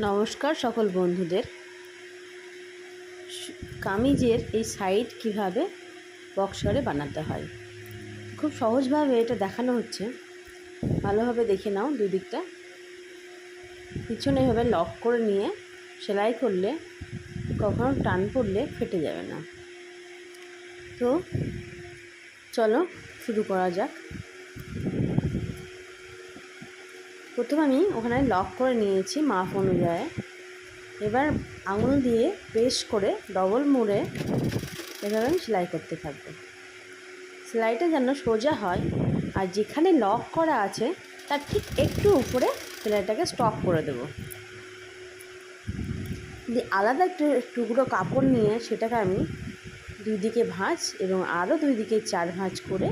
নমস্কার সকল বন্ধুদের। কামিজের এই সাইড কিভাবে বক্সরে বানাতে হয় খুব সহজভাবে এটা দেখানো হচ্ছে, ভালোভাবে দেখে নাও। দুই দিকটা পিছনে এভাবে লক করে নিয়ে সেলাই করলে কখনো টান পড়লে ফেটে যাবে না। তো চলো শুরু করা যাক। প্রথমে আমি ওখানে লক করে নিয়েছি মাপ অনুযায়ী। এবার আঙুল দিয়ে প্রেস করে ডবল মুড়ে এভাবে আমি সেলাই করতে থাকবো। সেলাইটা যেন সোজা হয়, আর যেখানে লক করা আছে তার ঠিক একটু উপরে সেলাইটাকে স্টপ করে দেব। দিয়ে আলাদা একটু টুকরো কাপড় নিয়ে সেটাকে আমি দুই দিকে ভাঁজ এবং আরও দুই দিকে 4 ভাঁজ করে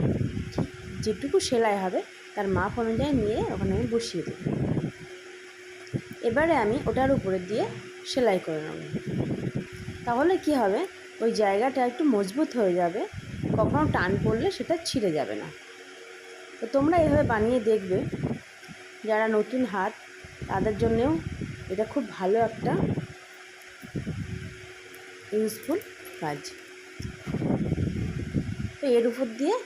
যেটুকু সেলাই হবে তার মাপ অনুযায়ী নিয়ে ওখানে আমি বসিয়ে দেব। এবারে আমি ওটার উপরে দিয়ে সেলাই করে নেব। তাহলে কি হবে, ওই জায়গাটা একটু মজবুত হয়ে যাবে, কখনো টান পড়লে সেটা ছিঁড়ে যাবে না। তো তোমরা এভাবে বানিয়ে দেখবে, যারা নতুন হাত তাদের জন্যেও এটা খুব ভালো একটা ইউজফুল কাজ। তো এর উপর দিয়ে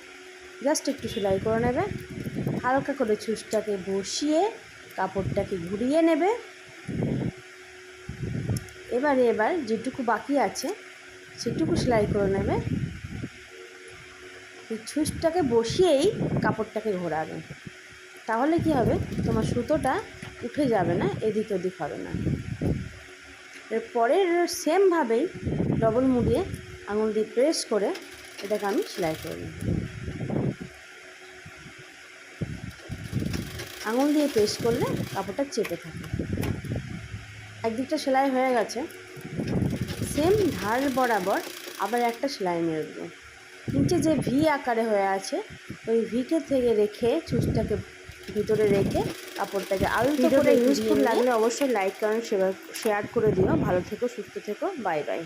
জাস্ট একটু সেলাই করে নেবে, হালকা করে ছুঁচটাকে বসিয়ে কাপড়টাকে ঘুরিয়ে নেবে। এবার যেটুকু বাকি আছে সেটুকু সেলাই করে নেবে। এই ছুঁচটাকে বসিয়েই কাপড়টাকে ঘোরাবে, তাহলে কি হবে, তোমার সুতোটা উঠে যাবে না, এদিক ওদিক হবে না। এরপরের সেমভাবেই ডবল মুড়িয়ে আঙুল দিয়ে প্রেস করে এটাকে আমি সেলাই করে নেব। আঙুল দিয়ে প্রেস করলে কাপড়টা চেপে থাকে। একদিকটা সেলাই হয়ে গেছে, সেম ধার বরাবর আবার একটা সেলাই মেরে দেবো। নিচে যে ভি আকারে হয়ে আছে ওই ভিকে থেকে রেখে ছুঁচটাকে ভিতরে রেখে কাপড়টাকে আলতো করে ইউজফুল লাগলে অবশ্যই লাইক কমেন্ট শেয়ার করে দিও। ভালো থেকো, সুস্থ থেকো, বাই বাই।